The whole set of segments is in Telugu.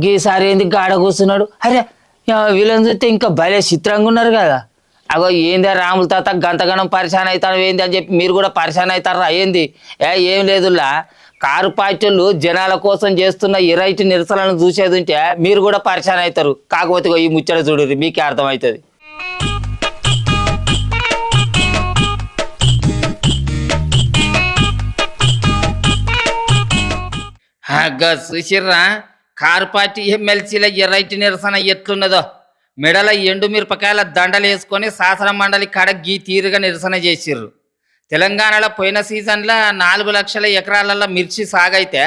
గీసారి ఏంది గాడ కూర్చున్నాడు. అరే వీళ్ళని చూస్తే ఇంకా భలే చిత్రంగా ఉన్నారు కదా. అగో ఏందా రాముల తాత గంతగనం పరిశాన్ అవుతాను ఏంది అని చెప్పి మీరు కూడా పరిశాన్ అవుతారా ఏంది? ఏం లేదులా, కారు పార్టీలు జనాల కోసం చేస్తున్న ఇరైటి నిరసనలను చూసేది ఉంటే మీరు కూడా పరిశాన్ అవుతారు. కాకపోతే ఈ ముచ్చట చూడరు, మీకే అర్థమవుతుంది. చూసిర్రా కారు పార్టీ ఎమ్మెల్సీల ఎర్రైటి నిరసన ఎట్లున్నదో. మెడల ఎండు మిరపకాయల దండలు వేసుకొని శాసన మండలి కాడ గీ తీరుగా నిరసన చేసిర్రు. తెలంగాణలో పోయిన సీజన్లో 4 లక్షల ఎకరాలలో మిర్చి సాగైతే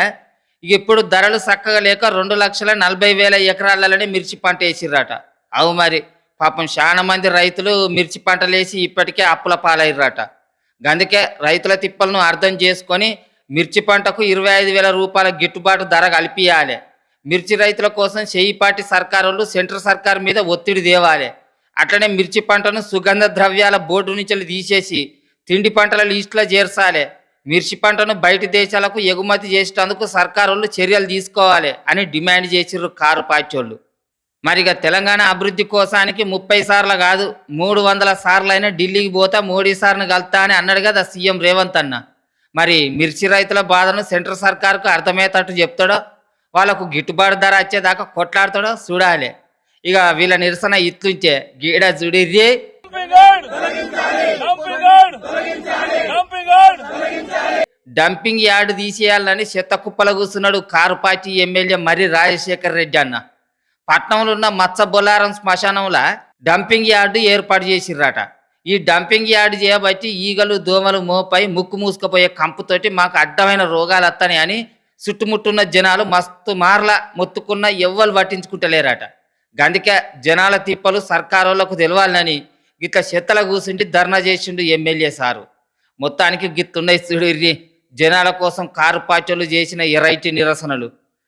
ఇప్పుడు ధరలు చక్కగా లేక 2,40,000 ఎకరాలలోనే మిర్చి పంట వేసిర్రట. అవు మరి పాపం చాలా మంది రైతులు మిర్చి పంటలు వేసి ఇప్పటికే అప్పుల పాలయ్యారట. అందుకే రైతుల తిప్పలను అర్థం చేసుకొని మిర్చి పంటకు 25,000 రూపాయల గిట్టుబాటు ధర కల్పియాలి. మిర్చి రైతుల కోసం చేయిపాటి సర్కారు సెంట్రల్ సర్కార్ మీద ఒత్తిడి తేవాలి. అట్లనే మిర్చి పంటను సుగంధ ద్రవ్యాల బోర్డు నుంచి తీసేసి తిండి పంటల లిస్టులో చేర్చాలి. మిర్చి పంటను బయట దేశాలకు ఎగుమతి చేసేందుకు సర్కారు చర్యలు తీసుకోవాలి అని డిమాండ్ చేసిర్రు కారు పార్టీ. మరిగా తెలంగాణ అభివృద్ధి కోసానికి 30 సార్లు కాదు 300 సార్లు అయినా ఢిల్లీకి పోతా మోడీ సార్ను కలుతా అని అన్నాడు కదా సీఎం రేవంత్ అన్న. మరి మిర్చి రైతుల బాధను సెంట్రల్ సర్కార్కు అర్థమయ్యేటట్టు చెప్తాడో, వాళ్ళకు గిట్టుబాటు ధర వచ్చేదాకా కొట్లాడతాడో చూడాలి. ఇక వీళ్ళ నిరసన ఇట్లుంచే గీడ చూడిర్రి. డంపింగ్ యార్డ్ తీసేయాలని చెత్త కుప్పల కూర్చున్నాడు కారు పార్టీ ఎమ్మెల్యే మర్రి రాజశేఖర్ రెడ్డి అన్న. పట్నంలో ఉన్న మత్స బొల్లారం శ్మశానంలో డంపింగ్ యార్డు ఏర్పాటు చేసిర్రట. ఈ డంపింగ్ యార్డు చేయబట్టి ఈగలు దోమలు మోపై ముక్కు మూసుకుపోయే కంపుతోటి మాకు అడ్డమైన రోగాలు వస్తాయి అని చుట్టుముట్టున్న జనాలు మస్తు మార్ల మొత్తుకున్న ఎవ్వరు పట్టించుకుంటలేరట. గందుకే జనాల తిప్పలు సర్కారులకు తెలవాలని గిట్ల చెత్తల కూర్చుండి ధర్నా చేసిండు ఎమ్మెల్యే సారు. మొత్తానికి గిత్తున్నాయి చూడిర్రి జనాల కోసం కారు పార్టీలు చేసిన ఎరైటి నిరసనలు.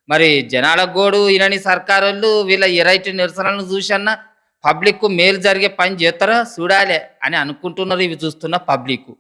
మరి జనాల గోడు ఇనని సర్కారు వీళ్ళ ఎరైటి నిరసనలను చూసన్నా పబ్లిక్ మేలు జరిగే పని చేస్తారో చూడాలి అని అనుకుంటున్నారు ఇవి చూస్తున్న పబ్లిక్.